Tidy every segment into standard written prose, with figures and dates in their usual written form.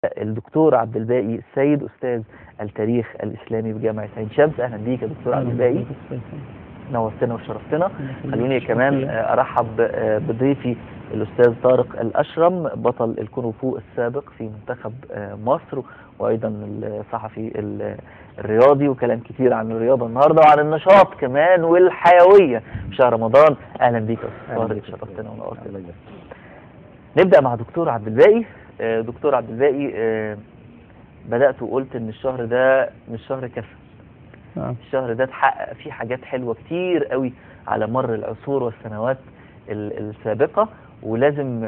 الدكتور عبد الباقي السيد أستاذ التاريخ الإسلامي بجامعة عين شمس. أهلا بيك يا دكتور عبد الباقي، نورتنا وشرفتنا. خلوني كمان أرحب بضيفي الأستاذ طارق الأشرم، بطل الكونغ فو السابق في منتخب مصر، وأيضا الصحفي الرياضي، وكلام كتير عن الرياضة النهاردة وعن النشاط كمان والحيوية في شهر رمضان. أهلا بيك يا أستاذ طارق، شرفتنا ونورتنا. نبدأ مع دكتور عبد الباقي. دكتور عبد الباقي، بدأت وقلت ان الشهر ده مش شهر كسل. الشهر ده اتحقق فيه حاجات حلوة كتير قوي على مر العصور والسنوات السابقة، ولازم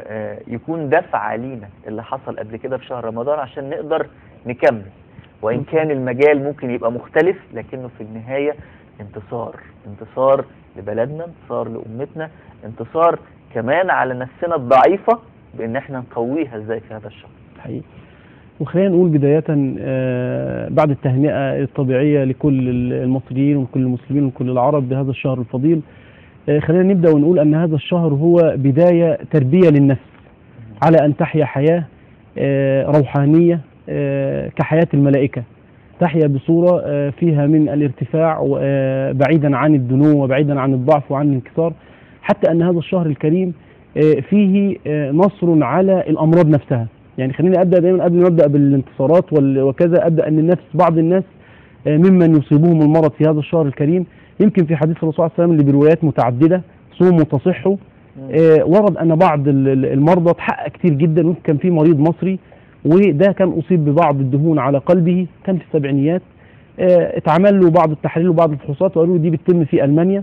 يكون دفع علينا اللي حصل قبل كده في شهر رمضان عشان نقدر نكمل. وإن كان المجال ممكن يبقى مختلف، لكنه في النهاية انتصار لبلدنا، انتصار لأمتنا، انتصار كمان على نفسنا الضعيفة بان احنا نقويها ازاي في هذا الشهر. حقيقي. وخلينا نقول بداية بعد التهنئة الطبيعية لكل المصريين وكل المسلمين وكل العرب بهذا الشهر الفضيل، خلينا نبدأ ونقول أن هذا الشهر هو بداية تربية للنفس على أن تحيا حياة روحانية كحياة الملائكة، تحيا بصورة فيها من الارتفاع بعيدا عن الدنو وبعيدا عن الضعف وعن الانكسار، حتى أن هذا الشهر الكريم فيه نصر على الأمراض نفسها. يعني خليني أبدأ دائما قبل ما أبدأ بالانتصارات وكذا، أبدأ أن بعض الناس ممن يصيبهم المرض في هذا الشهر الكريم، يمكن في حديث الرسول صلى الله عليه وسلم اللي بروايات متعددة، صوموا تصحوا، ورد أن بعض المرضى تحقق كتير جدا. كان في مريض مصري وده كان أصيب ببعض الدهون على قلبه، كان في السبعينيات، اتعمل له بعض التحاليل وبعض الفحوصات وقالوا دي بتتم في ألمانيا.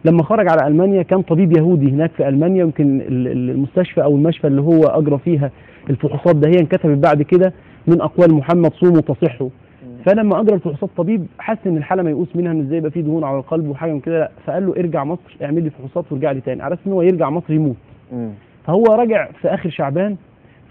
لما خرج على ألمانيا كان طبيب يهودي هناك في ألمانيا، يمكن المستشفى أو المشفى اللي هو أجرى فيها الفحوصات ده هي انكتبت بعد كده من أقوال محمد صوموا تصحوا. فلما أجرى الفحوصات طبيب حس إن الحالة ما يقوس منها، إن إزاي يبقى فيه دهون على القلب وحاجة من كده، فقال له ارجع مصر اعمل لي فحوصات وارجع لي تاني، على أساس إن هو يرجع مصر يموت. فهو رجع في آخر شعبان،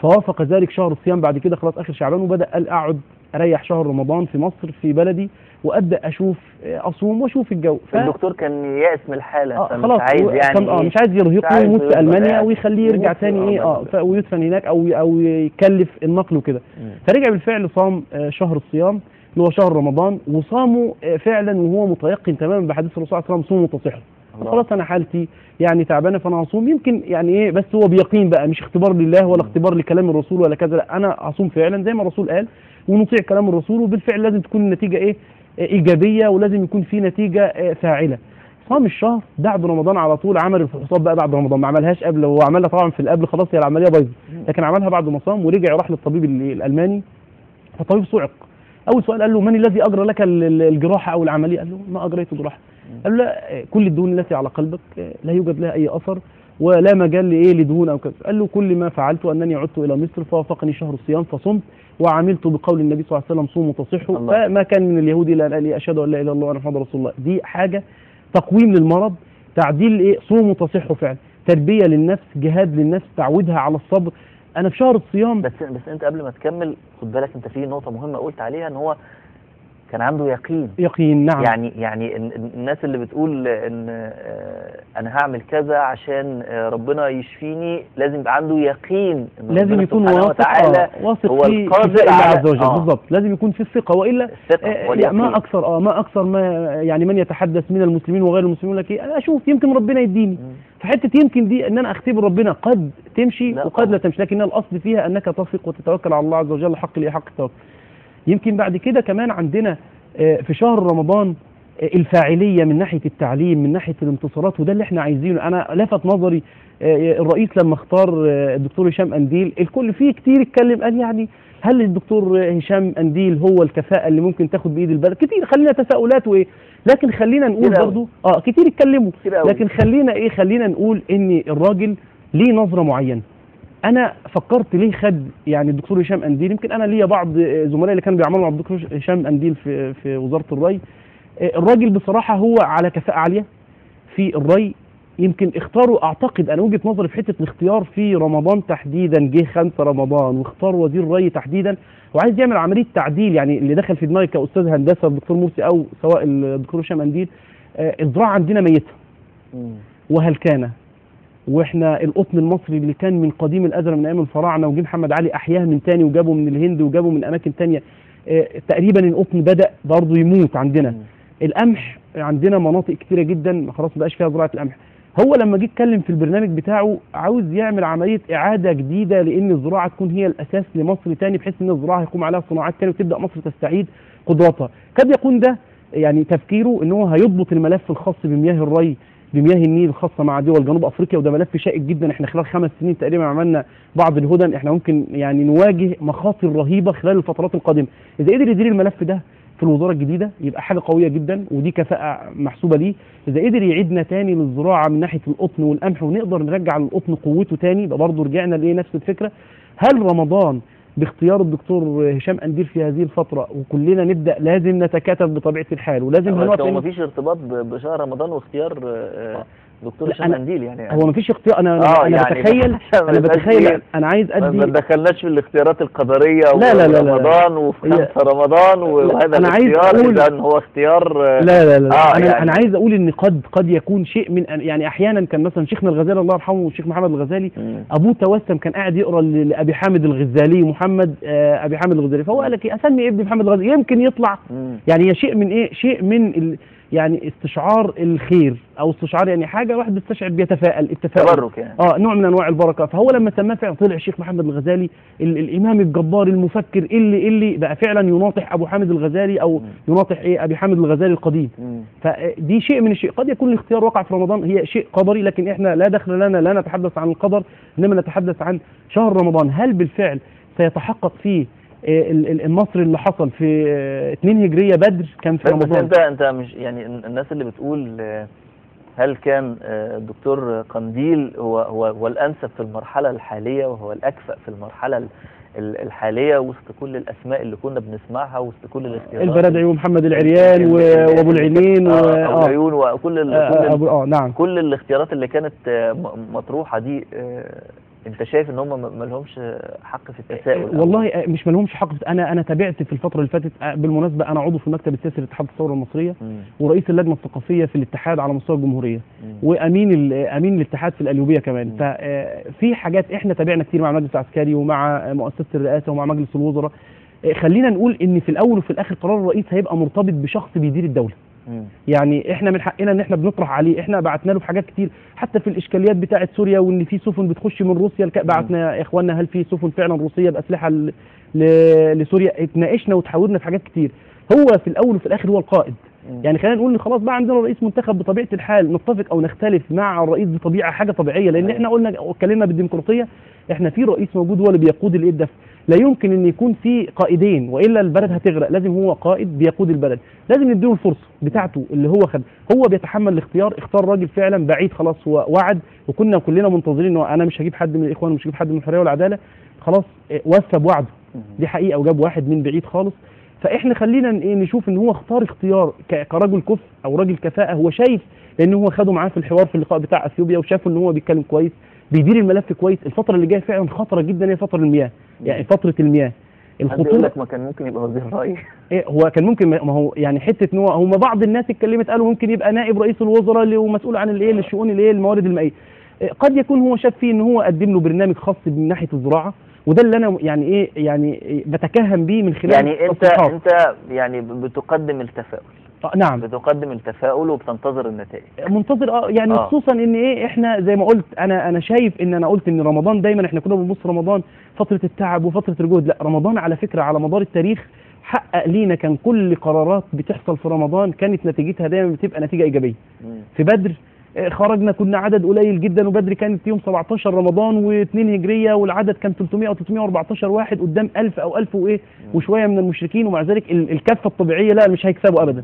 فوافق ذلك شهر الصيام بعد كده خلاص آخر شعبان، وبدأ قال أقعد أريح شهر رمضان في مصر في بلدي وابدا اشوف اصوم واشوف الجو. الدكتور كان يأس من الحاله، خلاص عايز يعني مش عايز يرهقه ويموت في المانيا ويخليه يرجع تاني ويدفن هناك او يكلف النقل وكده. فرجع بالفعل صام شهر الصيام اللي هو شهر رمضان، وصامه فعلا وهو متيقن تماما بحديث الرسول صلى الله عليه وسلم صوموا تصحوا. خلاص انا حالتي يعني تعبانه فانا هصوم، يمكن يعني بس هو بيقين بقى، مش اختبار لله ولا اختبار لكلام الرسول ولا كذا، لا انا هصوم فعلا زي ما الرسول قال ونطيع كلام الرسول، وبالفعل لازم تكون النتيجه إيجابية ولازم يكون في نتيجة فاعلة. صام الشهر بعد رمضان على طول، عمل الفحوصات بقى بعد رمضان، ما عملهاش قبل، هو عملها طبعا في القبل خلاص هي العملية بايظة، لكن عملها بعد ما صام ورجع راح للطبيب الألماني. فالطبيب صعق. أول سؤال قال له من الذي أجرى لك الجراحة أو العملية؟ قال له ما أجريت جراحة. قال له لا، كل الدهون التي على قلبك لا يوجد لها أي أثر ولا مجال لدهون أو كذا. قال له كل ما فعلت أنني عدت إلى مصر فوافقني شهر الصيام فصمت وعملت بقول النبي صلى الله عليه وسلم صوموا تصحوا، فما كان من اليهودي الا ان قال لي اشهد ان لا اله الا الله وان محمد رسول الله. دي حاجه تقويم للمرض، تعديل صوموا تصحوا فعلا، تربيه للنفس، جهاد للنفس، تعودها على الصبر. انا في شهر الصيام بس انت قبل ما تكمل خد بالك، انت في نقطه مهمه قلت عليها، ان هو كان عنده يقين. نعم. يعني الناس اللي بتقول ان انا هعمل كذا عشان ربنا يشفيني، لازم يبقى عنده يقين ان لازم يكون واثق هو في القادر على عز وجل. بالظبط، لازم يكون في الثقه، والا ما اكثر ما يعني من يتحدث من المسلمين وغير المسلمين لك انا اشوف يمكن ربنا يديني. فحته يمكن دي ان انا اختبر ربنا، قد تمشي وقد لا تمشي، لكن الاصل فيها انك تثق وتتوكل على الله عز وجل حق التوكل. يمكن بعد كده كمان عندنا في شهر رمضان الفاعلية من ناحية التعليم، من ناحية الانتصارات، وده اللي احنا عايزينه. انا لفت نظري الرئيس لما اختار الدكتور هشام أنديل، الكل فيه كتير اتكلم قال يعني هل الدكتور هشام أنديل هو الكفاءة اللي ممكن تاخد بإيد البلد؟ كتير خلينا تساؤلات لكن خلينا نقول برضو كتير اتكلموا، لكن خلينا نقول ان الراجل ليه نظرة معينة. انا فكرت ليه خد يعني الدكتور هشام أنديل. يمكن انا ليا بعض زملائي اللي كانوا بيعملوا مع الدكتور هشام أنديل في وزارة الري، الراجل بصراحة هو على كفاءة عالية في الري. يمكن اختاروا، اعتقد انا وجهة نظري في حتة الاختيار في رمضان تحديدا، جه 5 رمضان واختار وزير الري تحديدا وعايز يعمل عملية تعديل. يعني اللي دخل في دماغي كأستاذ هندسة الدكتور مرسي او سواء الدكتور هشام أنديل، الزراعة عندنا ميتة وهلكانة واحنا القطن المصري اللي كان من قديم الازل من ايام الفراعنه، وجه محمد علي احياه من تاني وجابه من الهند وجابه من اماكن تانيه. تقريبا القطن بدا برضه يموت عندنا. القمح عندنا مناطق كتيره جدا خلاص ما بقاش فيها زراعه القمح. هو لما جه يتكلم في البرنامج بتاعه عاوز يعمل عمليه اعاده جديده لان الزراعه تكون هي الاساس لمصر تاني، بحيث ان الزراعه هيقوم عليها صناعات تاني وتبدا مصر تستعيد قدراتها. قد يكون ده يعني تفكيره ان هو هيضبط الملف الخاص بمياه الري، بمياه النيل الخاصه مع دول جنوب افريقيا، وده ملف شائك جدا. احنا خلال 5 سنين تقريبا عملنا بعض الهدن، احنا ممكن يعني نواجه مخاطر رهيبه خلال الفترات القادمه. اذا قدر يدير الملف ده في الوزاره الجديده يبقى حاجه قويه جدا، ودي كفاءه محسوبه ليه. اذا قدر يعيدنا تاني للزراعه من ناحيه القطن والقمح ونقدر نرجع للقطن قوته تاني، يبقى برضه رجعنا لايه نفس الفكره. هل رمضان باختيار الدكتور هشام قنديل في هذه الفتره وكلنا نبدا لازم نتكاتف بطبيعه الحال ولازم هنقف؟ هو مفيش ارتباط بشهر رمضان واختيار دكتور هشام قنديل يعني هو مفيش اختيار. انا يعني بتخيل انا عايز ادي ما دخلناش في الاختيارات القدريه لا ورمضان وفي 5 رمضان وهذا أنا الاختيار اذا هو اختيار لا انا عايز اقول ان قد يكون شيء من يعني احيانا كان مثلا شيخنا الغزالي الله يرحمه والشيخ محمد الغزالي ابوه توسم كان قاعد يقرا لابي حامد الغزالي محمد ابي حامد الغزالي، فهو قال لك اسمي ابني محمد الغزالي يمكن يطلع يعني شيء من ايه، شيء من يعني استشعار الخير او استشعار يعني حاجه واحد بيستشعر بيتفائل تبرك يعني نوع من انواع البركه. فهو لما سماه فعلا طلع الشيخ محمد الغزالي الامام الجبار المفكر اللي بقى فعلا يناطح ابو حامد الغزالي او يناطح ابي حامد الغزالي القديم. فدي شيء من الشيء. قد يكون الاختيار وقع في رمضان، هي شيء قدري، لكن احنا لا دخل لنا، لا نتحدث عن القدر انما نتحدث عن شهر رمضان. هل بالفعل سيتحقق فيه النصر اللي حصل في 2 هجرية بدر كان في رمضان؟ بس انت مش يعني الناس اللي بتقول هل كان الدكتور قنديل هو الانسب في المرحله الحاليه وهو الاكفأ في المرحله الحاليه وسط كل الاسماء اللي كنا بنسمعها وسط كل الاختيارات، البرادعي ومحمد العريان وابو العينين والعيون وكل نعم كل الاختيارات اللي كانت مطروحه دي، انت شايف ان هم ما لهمش حق في التساؤل؟ والله مش ما لهمش حق. انا تابعت في الفتره اللي فاتت، بالمناسبه انا عضو في المكتب السياسي لاتحاد الثوره المصريه ورئيس اللجنه الثقافيه في الاتحاد على مستوى الجمهوريه وامين الاتحاد في القليوبيه كمان. ففي حاجات احنا تابعنا كتير مع المجلس العسكري ومع مؤسسه الرئاسه ومع مجلس الوزراء. خلينا نقول ان في الاول وفي الاخر قرار الرئيس هيبقى مرتبط بشخص بيدير الدوله. يعني احنا من حقنا ان احنا بنطرح عليه، احنا بعتنا له في حاجات كتير حتى في الاشكاليات بتاعه سوريا وان في سفن بتخش من روسيا، بعتنا يا اخواننا هل في سفن فعلا روسيه باسلحه لسوريا؟ اتناقشنا وتحاورنا في حاجات كتير. هو في الاول وفي الاخر هو القائد. يعني خلينا نقول ان خلاص بقى عندنا رئيس منتخب بطبيعه الحال، نتفق او نختلف مع الرئيس بطبيعه حاجه طبيعيه، لان احنا قلنا واتكلمنا بالديمقراطيه، احنا في رئيس موجود هو اللي بيقود الدفع. لا يمكن ان يكون في قائدين والا البلد هتغرق، لازم هو قائد بيقود البلد، لازم نديله الفرصه بتاعته اللي هو خد. هو بيتحمل الاختيار، اختار راجل فعلا بعيد خلاص، هو وعد وكنا كلنا منتظرين انه انا مش هجيب حد من الاخوان ومش هجيب حد من الحريه والعداله، خلاص وفى بوعده دي حقيقه وجاب واحد من بعيد خالص. فاحنا خلينا نشوف ان هو اختار اختيار كرجل كفء او راجل كفاءه، هو شايف لان هو خده معاه في الحوار في اللقاء بتاع اثيوبيا وشافوا ان هو بيتكلم كويس بيدير الملف كويس. الفتره اللي جايه فعلا خطره جدا هي فتره المياه، يعني فتره المياه الخطوره. لك ما كان ممكن يبقى وزير ري؟ هو كان ممكن، ما هو يعني حته ان هو هم بعض الناس اتكلمت قالوا ممكن يبقى نائب رئيس الوزراء اللي هو مسؤول عن الشؤون الموارد المائيه. قد يكون هو شاف فيه ان هو قدم له برنامج خاص من ناحيه الزراعه، وده اللي انا يعني بتكهن بيه من خلال يعني انت يعني بتقدم التفاؤل. نعم بتقدم التفاؤل وبتنتظر النتائج. منتظر يعني خصوصا ان احنا زي ما قلت انا شايف ان انا قلت ان رمضان دايما احنا كنا بنبص رمضان فتره التعب وفتره الجهد، لا رمضان على فكره على مدار التاريخ حقق لينا كان كل قرارات بتحصل في رمضان كانت نتيجتها دايما بتبقى نتيجه ايجابيه. في بدر خرجنا كنا عدد قليل جدا، وبدر كانت يوم 17 رمضان و2 هجريه والعدد كان 300 او 314 واحد قدام 1000 او 1000 وشويه من المشركين، ومع ذلك الكفه الطبيعيه لا مش هيكسبوا ابدا.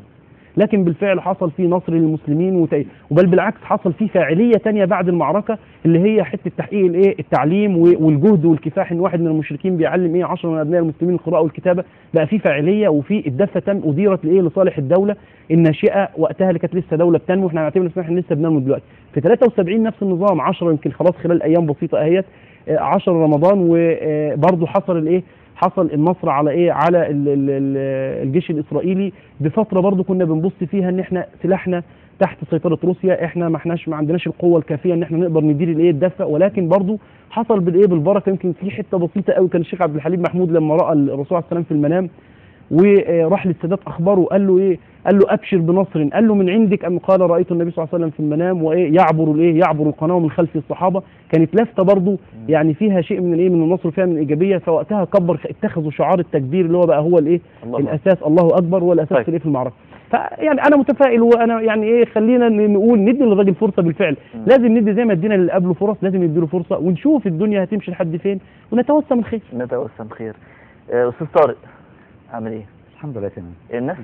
لكن بالفعل حصل فيه نصر للمسلمين وبل بالعكس حصل فيه فاعليه تانية بعد المعركه اللي هي حته تحقيق التعليم والجهد والكفاح، ان واحد من المشركين بيعلم 10 من ابناء المسلمين القراءه والكتابه، بقى فيه فاعليه وفي الدفه تم اديرت لصالح الدوله الناشئه وقتها اللي كانت لسه دوله بتنمو. احنا هنعتبر ان احنا لسه بننمو دلوقتي. في 73 نفس النظام 10 يمكن خلاص خلال ايام بسيطه اهيت 10 رمضان، وبرضه حصل حصل النصر على على الجيش الاسرائيلي بفتره برضو كنا بنبص فيها ان احنا سلاحنا تحت سيطره روسيا، احنا ما عندناش القوه الكافيه ان احنا نقدر ندير الايه الدفع، ولكن برضو حصل بالايه بالبركه. يمكن في حته بسيطه قوي كان الشيخ عبد الحليم محمود لما راى الرسول عليه السلام في المنام وراح للسادات اخبره، قال له ايه؟ قال له ابشر بنصر، قال له من عندك ام قال رايت النبي صلى الله عليه وسلم في المنام وايه يعبر القناه ومن خلفه الصحابه. كانت لافته برضو يعني فيها شيء من الايه من النصر، فيها من الايجابيه. فوقتها كبر، اتخذوا شعار التكبير اللي هو بقى هو الايه الاساس، الله اكبر، هو الاساس في الايه في المعركه. فيعني انا متفائل، وانا يعني ايه خلينا نقول ندي للراجل فرصه بالفعل. لازم ندي زي ما ادينا للي قبله فرص، لازم نديله فرصه ونشوف الدنيا هتمشي لحد فين ونتوسم الخير. نتوسم خير. استاذ طارق عامل ايه؟ الحمد لله تمام. الناس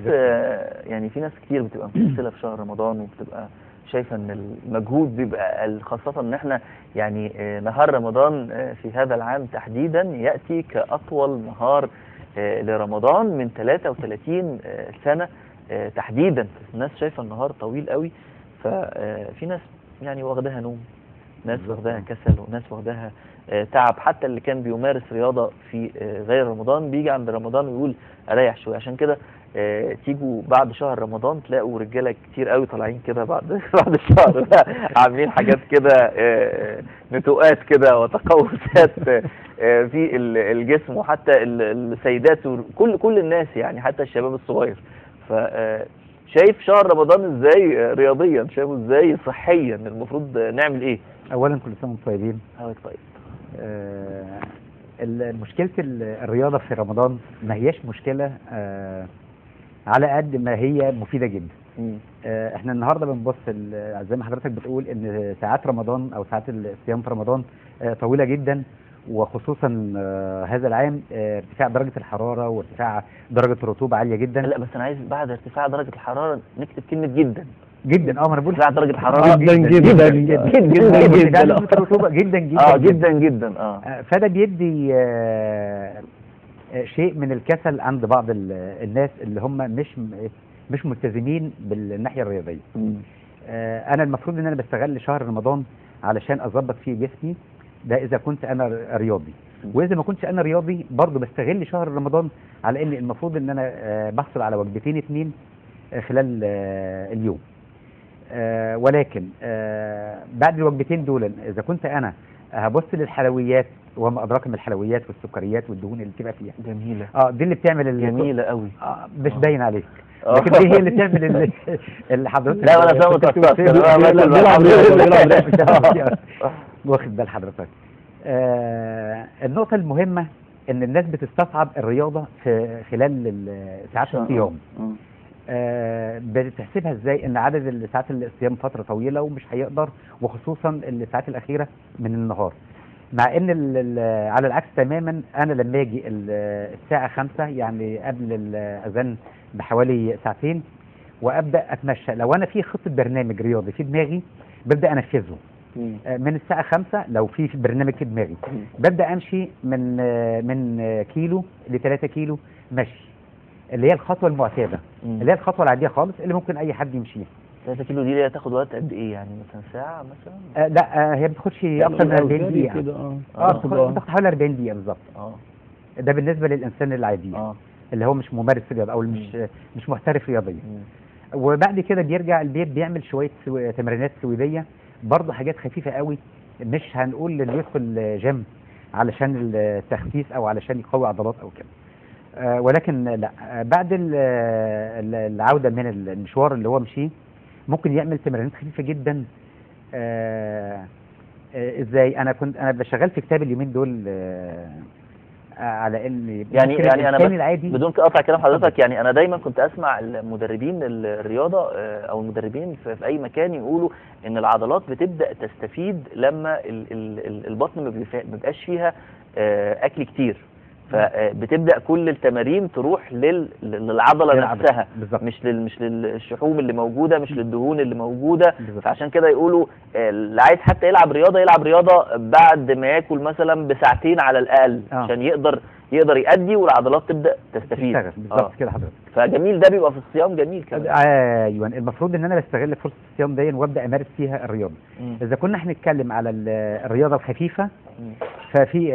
يعني في ناس كتير بتبقى مكسله في شهر رمضان، وبتبقى شايفه ان المجهود بيبقى خاصه ان احنا يعني نهار رمضان في هذا العام تحديدا ياتي كاطول نهار لرمضان من 33 سنه تحديدا. الناس شايفه النهار طويل قوي، ففي ناس يعني واخداها نوم، ناس واخداها كسل، وناس واخداها تعب. حتى اللي كان بيمارس رياضة في غير رمضان بيجي عند رمضان ويقول اريح شوية. عشان كده تيجوا بعد شهر رمضان تلاقوا رجالة كتير قوي طالعين كده بعد الشهر ده عاملين حاجات كده نتوءات كده وتقوسات في الجسم، وحتى السيدات كل الناس يعني حتى الشباب الصغير. شايف شهر رمضان ازاي رياضيا؟ شايفه ازاي صحيا؟ المفروض نعمل ايه؟ اولا كل سنه وانتم طيبين. طيب. مشكله الرياضه في رمضان ما هياش مشكله على قد ما هي مفيده جدا. احنا النهارده بنبص زي ما حضرتك بتقول ان ساعات رمضان او ساعات الصيام في رمضان طويله جدا، وخصوصا هذا العام ارتفاع درجه الحراره وارتفاع درجه الرطوبه عاليه جدا. لا بس انا عايز بعد ارتفاع درجه الحراره نكتب كلمه جدا جدا. ما انا بقول ارتفاع درجه الحراره جدا جدا جدا الرطوبه جدا جدا جدا. فده بيدي شيء من الكسل عند بعض الناس اللي هم مش ملتزمين بالناحيه الرياضيه. انا المفروض ان انا بستغل شهر رمضان علشان اظبط فيه جسمي، ده اذا كنت انا رياضي. واذا ما كنتش انا رياضي برضه بستغل شهر رمضان على ان المفروض ان انا بحصل على وجبتين 2 خلال اليوم. ولكن بعد الوجبتين دول اذا كنت انا هبص للحلويات وما ادراك من الحلويات والسكريات والدهون اللي بتبقى فيها جميله. دي اللي بتعمل جميله قوي. مش باين عليك، لكن دي هي اللي تعمل اللي حضرتك. لا انا فاهم واخد بال حضرتك. النقطه المهمه ان الناس بتستصعب الرياضه في خلال ساعات الصيام. بتحسبها ازاي؟ ان عدد ساعات الصيام فتره طويله ومش هيقدر، وخصوصا الساعات الاخيره من النهار. مع ان على العكس تماما، انا لما اجي الساعه 5 يعني قبل الاذان بحوالي ساعتين وابدا اتمشى، لو انا في خطه برنامج رياضي في دماغي ببدا انفذه. من الساعه 5 لو في برنامج في دماغي ببدا امشي من كيلو ل 3 كيلو مشي، اللي هي الخطوه المعتاده، اللي هي الخطوه العاديه خالص اللي ممكن اي حد يمشيها. 3 كيلو دي هتاخد وقت قد ايه يعني؟ مثلا ساعه مثلا؟ لا هي ما بتاخدش اكتر من 40 دقيقه كده. بتاخد حوالي 40 دقيقه بالظبط. ده بالنسبه للانسان العادي اللي هو مش ممارس رياضه او مش محترف رياضيا. وبعد كده بيرجع البيت بيعمل شويه تمرينات سويديه، برضه حاجات خفيفه قوي. مش هنقول اللي يدخل جيم علشان التخسيس او علشان يقوي عضلات او كده. ولكن لا، بعد العوده من المشوار اللي هو مشيه ممكن يعمل تمرينات خفيفه جدا. ازاي؟ انا بشغال في كتاب اليومين دول على ان يعني انا العادي بدون قطع كلام حضرتك، يعني انا دايما كنت اسمع المدربين الرياضه او المدربين في اي مكان يقولوا ان العضلات بتبدا تستفيد لما البطن ما بيبقاش فيها اكل كتير، فبتبدا كل التمارين تروح للعضله نفسها، مش للشحوم اللي موجوده، مش للدهون اللي موجوده. فعشان كده يقولوا اللي عايز حتى يلعب رياضه بعد ما ياكل مثلا بساعتين على الاقل عشان يقدر يأدي والعضلات تبدا تستفيد. بالظبط كده حضرتك. فجميل، ده بيبقى في الصيام جميل كمان. ايوه، المفروض ان انا بستغل فرصه الصيام دي وابدا امارس فيها الرياضه. اذا كنا هنتكلم على الرياضه الخفيفه ففي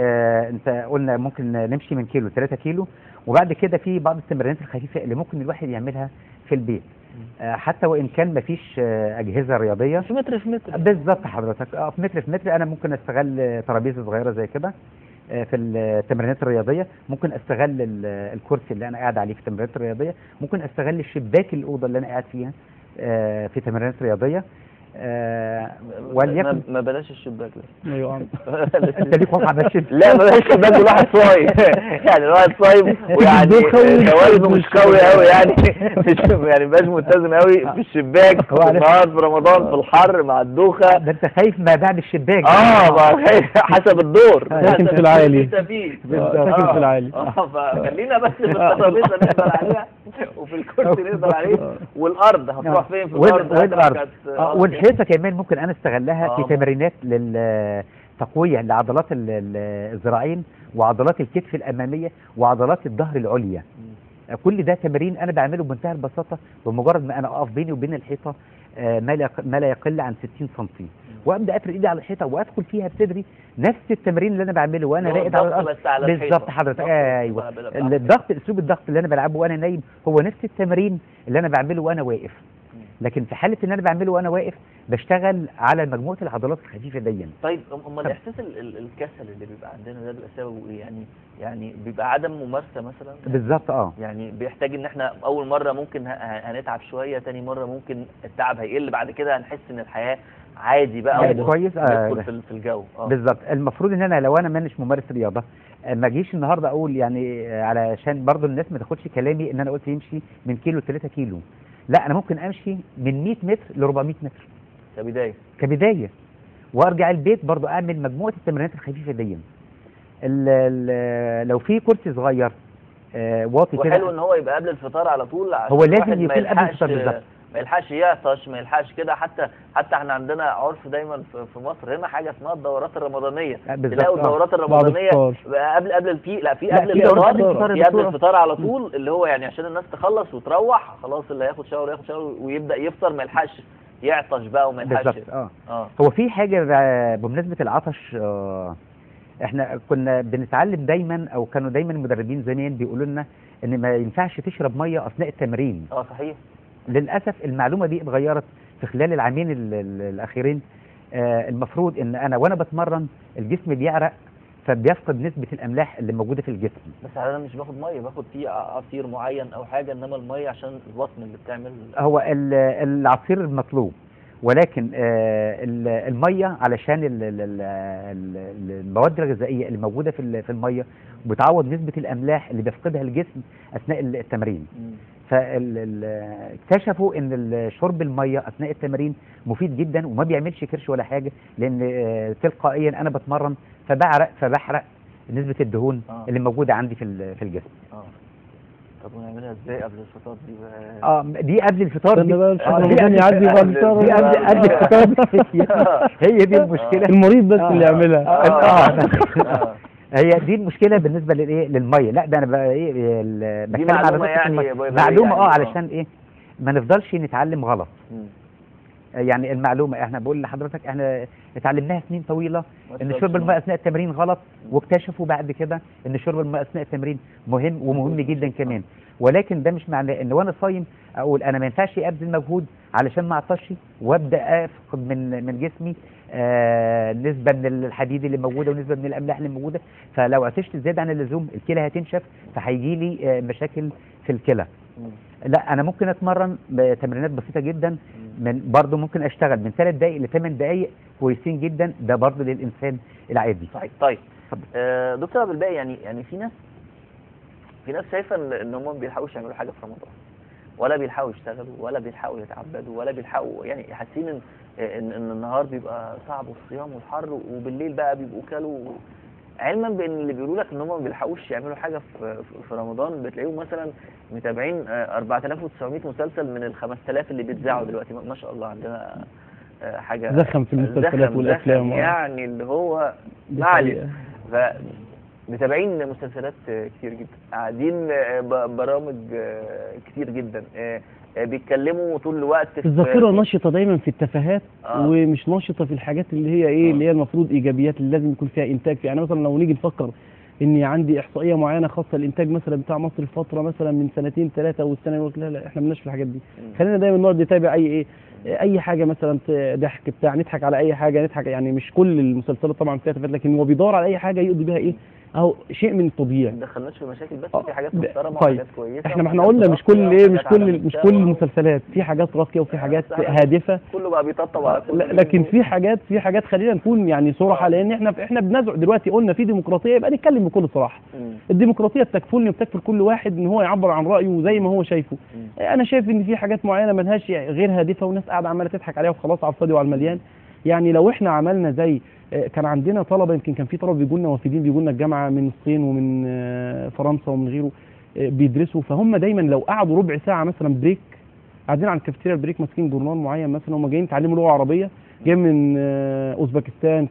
انت قلنا ممكن نمشي من كيلو 3 كيلو، وبعد كده في بعض التمرينات الخفيفه اللي ممكن الواحد يعملها في البيت. حتى وان كان مفيش اجهزه رياضيه. في متر في متر. بالظبط حضرتك، في متر في متر. انا ممكن استغل ترابيزه صغيره زي كده في التمرينات الرياضيه، ممكن استغل الكرسي اللي انا قاعد عليه في التمرينات الرياضيه، ممكن استغل الشباك الاوضه اللي انا قاعد فيها في تمرينات رياضيه. وليكن ما بلاش الشباك ده. ايوه انت ليك وقع ماشي. لا بلاش الشباك، الواحد صايم يعني الواحد صايم ويعني توازنه مش قوي قوي يعني مش يعني مبقاش متزن قوي في الشباك في النهار في رمضان في الحر مع الدوخه. ده انت خايف ما بعد الشباك. حسب الدور. ساكن في العالي. ساكن في العالي. فخلينا بس في الترابيزه نقدر عليها وفي الكرسي نقدر عليه، والارض هتروح فين في الارض. والحيطه كمان ممكن انا استغلها في تمرينات للتقويه لعضلات الذراعين وعضلات الكتف الاماميه وعضلات الظهر العليا. كل ده تمرين انا بعمله بمنتهى البساطه، بمجرد ما انا اقف بيني وبين الحيطه ما لا يقل عن 60 سم، وابدا افرد ايدي على الحيطه وادخل فيها بصدري، نفس التمرين اللي انا بعمله وانا راقد على الارض. بالظبط حضرتك، ايوه. الضغط، اسلوب الضغط اللي انا بلعبه وانا نايم هو نفس التمرين اللي انا بعمله وانا واقف. لكن في حاله ان انا بعمله وانا واقف بشتغل على مجموعه العضلات الخفيفه دي. طيب امال احساس الكسل اللي بيبقى عندنا ده بيبقى سببه ايه؟ يعني بيبقى عدم ممارسه مثلا؟ بالظبط. يعني بيحتاج ان احنا اول مره ممكن هنتعب شويه، تاني مره ممكن التعب هيقل، بعد كده هنحس ان الحياه عادي بقى كويس. ندخل في الجو. بالظبط. المفروض ان انا لو انا مانيش ممارس رياضه ما اجيش النهارده اقول يعني علشان برضو الناس ما تاخدش كلامي ان انا قلت يمشي من كيلو ل3 كيلو. لا، انا ممكن امشي من 100 متر ل 400 متر كبدايه وارجع البيت برضو اعمل مجموعه التمرينات الخفيفه دي. لو في كرسي صغير واطي كده، وحلو ان هو يبقى قبل الفطار على طول، هو لازم يكون قبل الفطار بالظبط، ما يلحقش يعطش، ما يلحقش كده. حتى احنا عندنا عرف دايما في مصر هنا حاجه اسمها الدورات الرمضانيه. تلاقوا الدورات الرمضانيه قبل الفطار على طول، اللي هو يعني عشان الناس تخلص وتروح خلاص، اللي هياخد شاور ويبدا يفطر، ما يلحقش يعطش بقى وما يلحقش. بالظبط. هو في حاجه بمناسبه العطش، احنا كنا بنتعلم دايما، او كانوا دايما المدربين زمان بيقولوا لنا ان ما ينفعش تشرب ميه اثناء التمرين. صحيح. للاسف المعلومه دي اتغيرت في خلال العامين الاخيرين. المفروض ان انا وانا بتمرن الجسم بيعرق، فبيفقد نسبه الاملاح اللي موجوده في الجسم. بس انا مش باخد ميه، باخد فيه عصير معين او حاجه، انما الميه عشان البطن اللي بتعمل. هو العصير المطلوب، ولكن الميه علشان المواد الغذائيه اللي موجوده في الميه بتعوض نسبه الاملاح اللي بيفقدها الجسم اثناء التمرين. فاكتشفوا ان شرب الميه اثناء التمرين مفيد جدا وما بيعملش كرش ولا حاجه، لان تلقائيا انا بتمرن فبحرق نسبه الدهون اللي موجوده عندي في الجسم. طب ونعملها ازاي قبل الفطار دي بقى؟ دي قبل الفطار. دي قبل الفطار. هي دي المشكله. المريض بس اللي يعملها. هي دي المشكله بالنسبه للميه. لا، ده انا بقى بتكلم على معلومه علشان ايه ما نفضلش نتعلم غلط. يعني المعلومه احنا بقول لحضرتك احنا اتعلمناها سنين طويله ان شرب الماء اثناء التمرين غلط، واكتشفوا بعد كده ان شرب الماء اثناء التمرين مهم ومهم جدا كمان. ولكن ده مش معناه ان وانا صايم اقول انا ما ينفعش ابذل مجهود علشان ما اعطش وابدا افقد من جسمي نسبه من الحديد اللي موجوده ونسبه من الاملاح اللي موجوده. فلو عطشت زياده عن اللزوم الكلى هتنشف، فهيجي لي مشاكل في الكلى. لا، انا ممكن اتمرن بتمرينات بسيطه جدا، برضه ممكن اشتغل من 3 دقائق ل 8 دقائق كويسين جدا، ده برضه للانسان العادي. صحيح. طيب دكتور عبد الباقي، يعني في ناس شايفه ان هم ما بيلحقوش يعملوا حاجه في رمضان، ولا بيلحقوا يشتغلوا، ولا بيلحقوا يتعبدوا، ولا بيلحقوا، يعني حاسين ان النهار بيبقى صعب والصيام والحر، وبالليل بقى بيبقوا كلوا، علما بان اللي بيقولوا لك ان هم ما بيلحقوش يعملوا حاجه في رمضان بتلاقيهم مثلا متابعين 4900 مسلسل من ال 5000 اللي بيتذاعوا دلوقتي. ما شاء الله عندنا حاجه زخم في المسلسلات والافلام، يعني اللي هو معلش. متابعين مسلسلات كتير جدا، قاعدين برامج كتير جدا، بيتكلموا طول الوقت. الذاكره نشطه دايما في التفاهات، ومش نشطه في الحاجات اللي هي اللي هي المفروض ايجابيات اللي لازم يكون فيها انتاج. يعني مثلا لو نيجي نفكر اني عندي احصائيه معينه خاصه الانتاج مثلا بتاع مصر في فتره مثلا من سنتين ثلاثه والسنه يقول لك لا احنا مالناش في الحاجات دي. خلينا دايما نقعد نتابع اي حاجه مثلا ضحك بتاع نضحك على اي حاجه نضحك، يعني مش كل المسلسلات طبعا فيها تفاهات، لكن هو بيدور على اي حاجه يقضي بيها اهو شيء من التضييع. ما دخلناش في مشاكل، بس في حاجات محترمه طيب. وحاجات كويسه. احنا قلنا مش كل مش كل المسلسلات في حاجات راقيه وفي حاجات هادفه، كله بقى بيطبطب على كل لكن في حاجات خلينا نكون يعني صراحه، لان احنا بنزعق دلوقتي قلنا في ديمقراطيه، يبقى نتكلم بكل صراحه. الديمقراطيه بتكفلني وبتكفل كل واحد ان هو يعبر عن رايه زي ما هو شايفه. انا شايف ان في حاجات معينه ملهاش غير هادفه وناس قاعده عماله تضحك عليها وخلاص على الفاضي وعلى المليان. يعني لو احنا عملنا زي كان عندنا طلبه، يمكن كان في طلبه بيجوا لنا وافدين بيجوا لنا الجامعه من الصين ومن فرنسا ومن غيره بيدرسوا، فهم دايما لو قعدوا ربع ساعه مثلا بريك قاعدين على الكافيتيريا بريك ماسكين جورنال معين مثلا، هم جايين يتعلموا لغه عربيه، جايين من اوزبكستان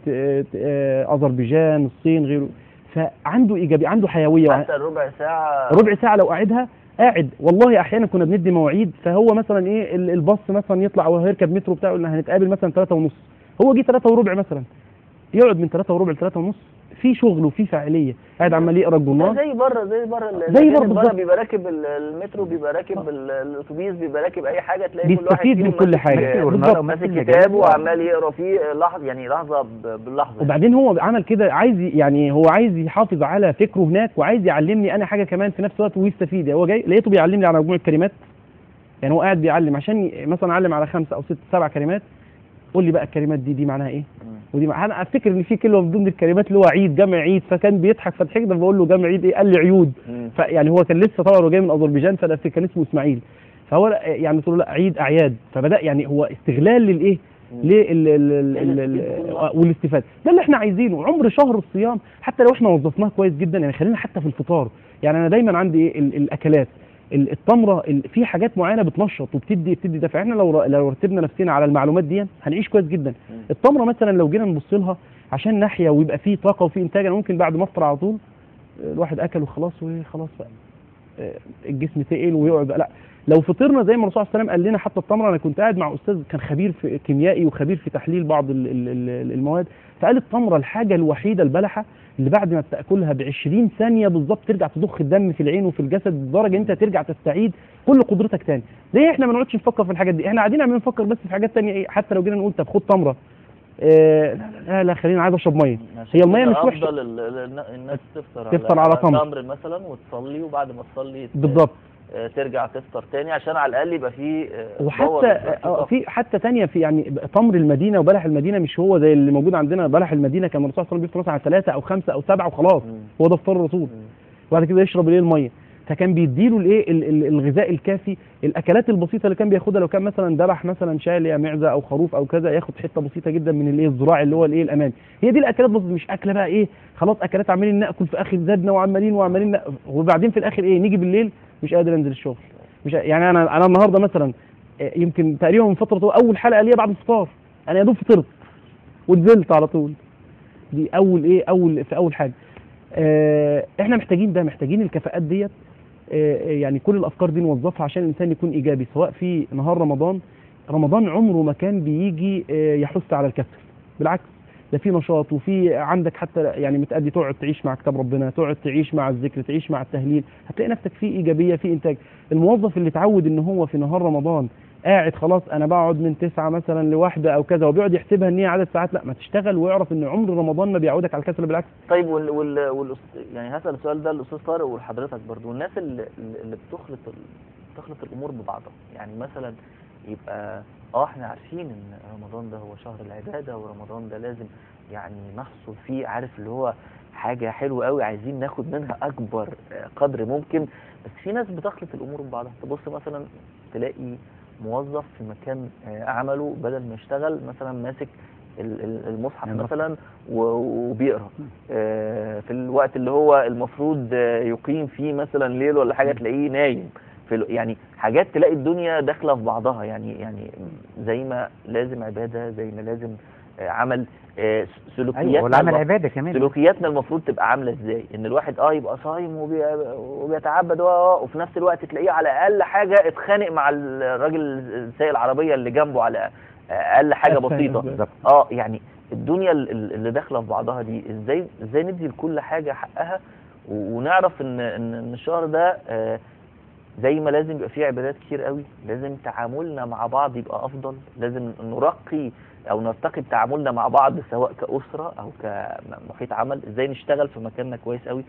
اذربيجان الصين غيره، فعنده ايجابيه عنده حيويه. حتى ربع ساعه لو قاعدها قاعد، والله احيانا كنا بندي مواعيد، فهو مثلا الباص مثلا يطلع او هيركب مترو بتاعه قلنا هنتقابل مثلا 3:30، هو جه 3:15 مثلا، يقعد من 3:15 ل 3:30 في شغل وفي فعاليه، قاعد عمال يقرا الجورنال زي بره بيبقى راكب المترو، بيبقى راكب الاتوبيس، بيبقى راكب اي حاجه، تلاقي كل واحد بيستفيد من كل حاجه بالظبط، ماسك كتابه وعمال يقرا فيه لحظه باللحظه. وبعدين هو عمل كده عايز يحافظ على فكره هناك، وعايز يعلمني انا حاجه كمان في نفس الوقت ويستفيد. هو جاي لقيته بيعلمني على مجموعه كلمات، يعني هو قاعد بيعلم عشان مثلا اعلم على 5 أو 6 7 كلمات، قول لي بقى الكلمات دي معناها ايه، ودي انا افتكر ان في كلمه من ضمن الكلمات اللي هو عيد، جمع عيد، فكان بيضحك فضحكنا بقول له جمع عيد ايه، قال لي عيود. فيعني هو كان لسه طبعا جاي من اذربيجان، فده كان اسمه اسماعيل، فهو يعني قلت له لا عيد اعياد، فبدا يعني هو استغلال للايه والاستفاده. ده اللي احنا عايزينه. عمر شهر الصيام حتى لو احنا وظفناه كويس جدا، يعني خلينا حتى في الفطار، يعني انا دايما عندي الاكلات التمره في حاجات معينه بتنشط وبتدي دفع. احنا لو رتبنا نفسنا على المعلومات دي هنعيش كويس جدا. التمره مثلا لو جينا نبص لها عشان نحيا ويبقى فيه طاقه وفيه انتاج، ممكن بعد ما افطر على طول الواحد اكل وخلاص بقى الجسم تقل ويقعد بقى. لا، لو فطرنا زي ما الرسول صلى الله عليه وسلم قال لنا، حتى التمره، انا كنت قاعد مع استاذ كان خبير في كيميائي وخبير في تحليل بعض المواد، فقال التمره الحاجه الوحيده البلحه اللي بعد ما تاكلها ب20 ثانيه بالظبط ترجع تضخ الدم في العين وفي الجسد لدرجه انت ترجع تستعيد كل قدرتك تاني. ليه احنا ما نقعدش نفكر في الحاجات دي؟ احنا قاعدين عمالين نفكر بس في حاجات ثانيه. حتى لو جينا نقول طب خد تمره، لا خلينا عايز اشرب ميه، هي الميه مش وحشه. افضل الناس تفطر على تمر مثلا وتصلي، وبعد ما تصلي بالظبط ترجع تفطر تاني عشان على الاقل يبقى فيه وحتى في حتى ثانيه في يعني تمر المدينه وبلح المدينه مش هو زي اللي موجود عندنا. بلح المدينه كان الرسول صلى الله عليه وسلم بيفطر مثلا على 3 أو 5 أو 7 وخلاص، هو ده فطار الرسول. وبعد كده يشرب الميه، فكان بيديله الغذاء الكافي. الاكلات البسيطه اللي كان بياخدها، لو كان مثلا ذبح مثلا شال معزه او خروف او كذا، ياخد حته بسيطه جدا من الذراع اللي هو الامامي. هي دي الاكلات بسيطه، مش اكله بقى خلاص اكلات عمالين ناكل في اخر زادنا وعمالين وبعدين في الاخر نيجي بالليل مش قادر انزل الشغل. مش يعني انا النهارده مثلا يمكن تقريبا من فتره اول حلقه ليا بعد الفطار، انا يا دوب فطرت ونزلت على طول. دي اول حاجه. احنا محتاجين الكفاءات ديت. يعني كل الافكار دي نوظفها عشان الانسان يكون ايجابي، سواء في نهار رمضان عمره ما كان بيجي يحث على الكسل، بالعكس ده في نشاط وفي عندك حتى يعني متأدي تقعد تعيش مع كتاب ربنا، تقعد تعيش مع الذكر، تعيش مع التهليل، هتلاقي نفسك في ايجابيه في انتاج. الموظف اللي اتعود ان هو في نهار رمضان قاعد خلاص انا بقعد من 9 مثلا ل1 او كذا وبيقعد يحسبها ان هي عدد ساعات، لا ما تشتغل ويعرف ان عمر رمضان ما بيعودك على الكسل، بالعكس. طيب يعني هسأل السؤال ده للاستاذ طارق ولحضرتك برضو، الناس اللي بتخلط الامور ببعضها، يعني مثلا يبقى احنا عارفين ان رمضان ده هو شهر العباده، ورمضان ده لازم يعني نحصل فيه، عارف اللي هو حاجه حلوه قوي عايزين ناخد منها اكبر قدر ممكن، بس في ناس بتخلط الامور ببعضها. تبص مثلا تلاقي موظف في مكان عمله بدل ما يشتغل مثلا ماسك المصحف مثلا وبيقرا في الوقت اللي هو المفروض يقيم فيه مثلا ليل ولا حاجه، تلاقيه نايم يعني حاجات، تلاقي الدنيا داخله في بعضها. يعني زي ما لازم عباده، زي ما لازم عمل، سلوكياتنا والعمل عباده كمان. سلوكياتنا المفروض تبقى عامله ازاي؟ ان الواحد يبقى صايم وبيتعبد وفي نفس الوقت تلاقيه على اقل حاجه اتخانق مع الراجل سايق العربيه اللي جنبه على اقل حاجه بسيطه. يعني الدنيا اللي داخله في بعضها دي ازاي ندي لكل حاجه حقها ونعرف ان الشهر ده زي ما لازم يبقى فيه عبادات كتير قوي، لازم تعاملنا مع بعض يبقى افضل، لازم نرقي او نرتقي بتعاملنا مع بعض سواء كأسرة او كمحيط عمل، ازاي نشتغل في مكاننا كويس قوي،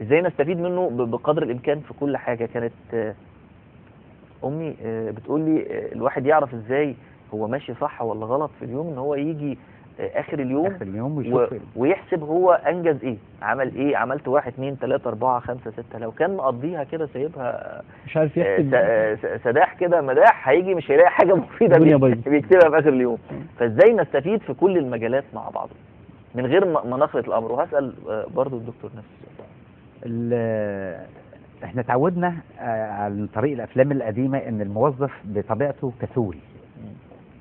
ازاي نستفيد منه بقدر الامكان في كل حاجة. كانت امي بتقول لي الواحد يعرف ازاي هو ماشي صح ولا غلط في اليوم، ان هو يجي اخر اليوم ويحسب هو انجز ايه، عمل ايه، عملت 1 2 3 4 5 6. لو كان مقضيها كده سايبها مش عارف يحسب سداح كده مداح، هيجي مش هيلاقي حاجه مفيده بيكتبها في اخر اليوم. فازاي نستفيد في كل المجالات مع بعض من غير ما نخلط الامر؟ وهسال برضو الدكتور نفس السؤال. احنا اتعودنا عن طريق الافلام القديمه ان الموظف بطبيعته كسول،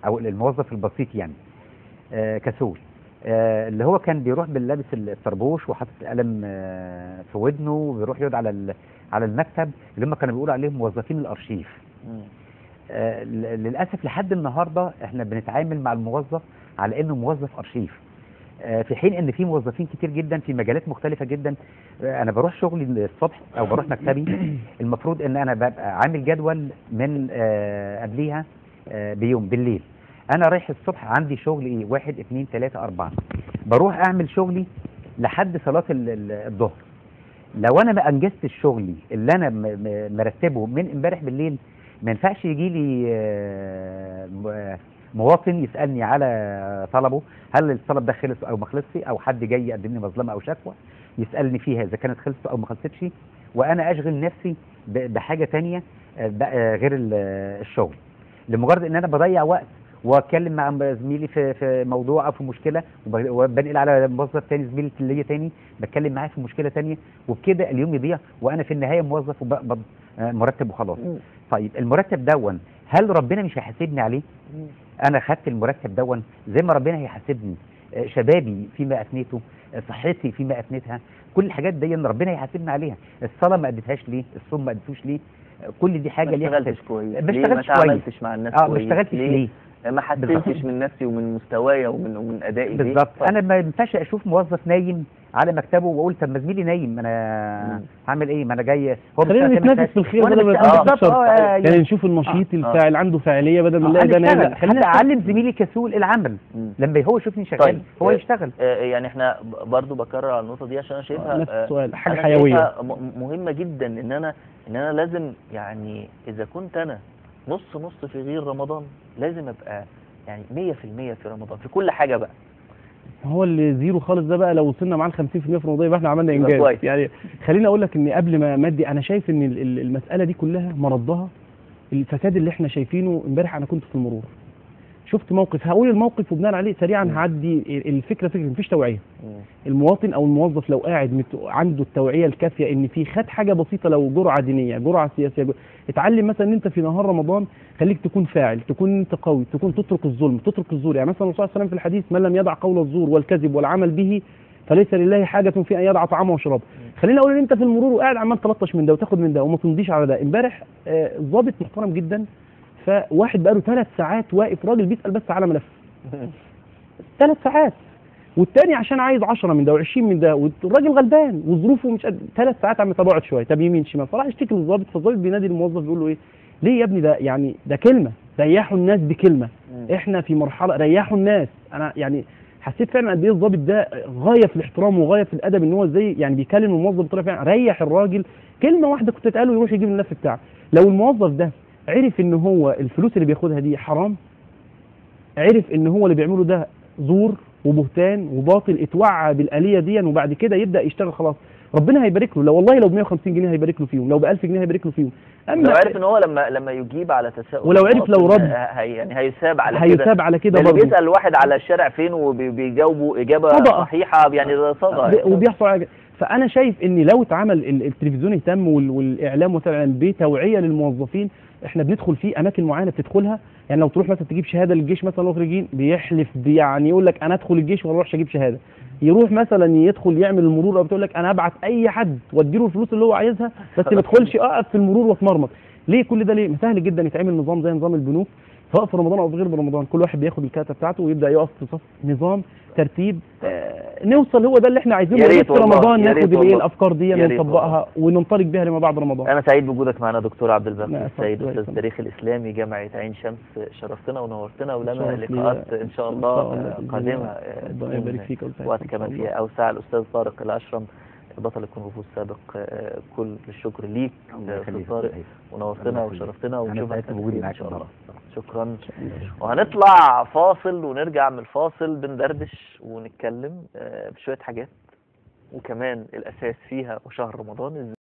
او الموظف البسيط يعني كسول، اللي هو كان بيروح باللابس الطربوش وحاطط القلم في ودنه وبيروح يقعد على المكتب اللي هم كانوا بيقولوا عليهم موظفين الارشيف. للاسف لحد النهارده احنا بنتعامل مع الموظف على انه موظف ارشيف، في حين ان في موظفين كتير جدا في مجالات مختلفه جدا. انا بروح شغلي الصبح او بروح مكتبي، المفروض ان انا ببقى عامل جدول من قبليها بيوم بالليل، انا رايح الصبح عندي شغل ايه 1 2 3 4، بروح اعمل شغلي لحد صلاه الظهر. لو انا ما انجزتش شغلي اللي انا مرتبه من امبارح بالليل، ما ينفعش يجي لي مواطن يسالني على طلبه، هل الطلب ده خلص او ما خلصش، او حد جاي يقدم لي مظلمه او شكوى يسالني فيها اذا كانت خلصت او ما خلصتش، وانا اشغل نفسي بحاجه ثانيه غير الشغل، لمجرد ان انا بضيع وقت واتكلم مع زميلي في موضوع او في مشكله، وبنقل على موظف تاني زميلي اللي تاني بتكلم معاه في مشكله تانيه، وبكده اليوم يضيع وانا في النهايه موظف وبقبض مرتب وخلاص. طيب المرتب دون هل ربنا مش هيحاسبني عليه؟ انا خدت المرتب دون زي ما ربنا هيحاسبني، شبابي فيما افنيته، صحتي فيما افنيتها، كل الحاجات دي ان ربنا هيحاسبني عليها. الصلاه ما اديتهاش ليه؟ الصوم ما اديتوش ليه؟ كل دي حاجه ليها ما اشتغلتش كويس، ما اشتغلتش مع الناس كويس، ما اشتغلتش ليه؟ ما حسنتش من نفسي ومن مستوايا ومن ادائي بالظبط. انا ما ينفعش اشوف موظف نايم على مكتبه واقول طب ما زميلي نايم، انا هعمل ايه؟ ما انا جاي هو خلينا نتنافس في الخير بدل ما نتنافس يعني نشوف النشيط الفاعل عنده فاعليه بدل ما نلاقي ده نايم. خلينا اعلم زميلي كسول العمل لما هو يشوفني شغال هو يشتغل. يعني احنا برضو بكرر على النقطه دي عشان انا شايفها نفس السؤال حاجه حيويه مهمه جدا، ان انا لازم يعني اذا كنت انا نص في غير رمضان لازم ابقى يعني 100% في رمضان في كل حاجه بقى. هو اللي زيرو خالص ده بقى لو وصلنا معاه ل 50% في رمضان يبقى احنا عملنا انجاز. يعني خليني اقول لك ان قبل ما مادي انا شايف ان المساله دي كلها مردها الفساد اللي احنا شايفينه. امبارح انا كنت في المرور شفت موقف، هقول الموقف وبناء عليه سريعا هعدي الفكره. فكره مفيش توعيه. المواطن او الموظف لو قاعد عنده التوعيه الكافيه ان في خد حاجه بسيطه، لو جرعه دينيه جرعه سياسيه، اتعلم مثلا ان انت في نهار رمضان خليك تكون فاعل، تكون انت قوي، تكون تترك الظلم، تترك الزور. يعني مثلا الرسول صلى الله عليه وسلم في الحديث من لم يدع قول الزور والكذب والعمل به فليس لله حاجه في ان يدع طعامه وشرابه. خليني اقول ان انت في المرور وقاعد عمال تلطش من ده وتاخد من ده وما تمضيش على ده. امبارح ضابط محترم جدا، فواحد بقاله 3 ساعات واقف، راجل بيسال بس على ملف 3 ساعات، والتاني عشان عايز 10 من ده و20 من ده، والراجل غلبان وظروفه مش 3 ساعات عم طب اقعد شويه، طب يمين شمال، فراح يشتكي للظابط، فالظابط بينادي الموظف بيقول له ايه؟ ليه يا ابني ده يعني ده كلمه، ريحوا الناس بكلمه، احنا في مرحله ريحوا الناس. انا يعني حسيت فعلا قد ايه الظابط ده غايه في الاحترام وغايه في الادب، ان هو ازاي يعني بيكلم الموظف بطريقه فعلا ريح الراجل، كلمه واحده كنت تقاله يروح يجيب الملف بتاعه. لو الموظف ده عرف ان هو الفلوس اللي بياخدها دي حرام، عرف ان هو اللي بيعمله ده زور وبهتان وباطل، اتوعى بالآلية دي وبعد كده يبدأ يشتغل، خلاص ربنا هيبارك له. لو والله لو ب 150 جنيه هيبارك له فيهم، لو ب 1000 جنيه هيبارك له فيهم. اما لو عرف ان هو لما يجيب على تساؤل، ولو عرف لو رد يعني هيثاب على كده، هيثاب على كده برضه. بيسأل واحد على الشارع فين وبيجاوبوا إجابة صحيحة، يعني ده صدق وبيحصل على. فأنا شايف ان لو اتعمل التلفزيون يهتم والإعلام مثلا بتوعية للموظفين، احنا بندخل في اماكن معينه بتدخلها. يعني لو تروح مثلا تجيب شهاده للجيش مثلا، لو خريجين بيحلف يعني يقول لك انا ادخل الجيش وما اروحش اجيب شهاده. يروح مثلا يدخل يعمل المرور، او بتقول لك انا ابعت اي حد واديله الفلوس اللي هو عايزها بس ما ادخلش اقف في المرور واتمرمط. ليه كل ده؟ ليه؟ سهل جدا يتعمل نظام زي نظام البنوك، سواء في رمضان او في غير رمضان، كل واحد بياخد الكارته بتاعته ويبدا يقف في صف، نظام، ترتيب، نوصل، هو ده اللي احنا عايزينه. يا ريت في رمضان يا ريت ناخد والله. الافكار دي يا ريت ونطبقها وننطلق بها لما بعد رمضان. انا سعيد بوجودك معنا دكتور عبد الباقي لا، السيد، اتفضل. استاذ التاريخ الاسلامي جامعه عين شمس. شرفتنا ونورتنا، ولنا شرف لي. لقاءات ان شاء الله قادمه ربنا يبارك فيك وقت كمان فيها اوسع. الاستاذ طارق الاشرم بطل الكونغ فو السابق، كل الشكر ليك استاذ طارق، ونورتنا وشرفتنا، ونشوفك ان شاء الله. شكرا. وهنطلع فاصل ونرجع من الفاصل بندردش ونتكلم بشويه حاجات، وكمان الاساس فيها وشهر رمضان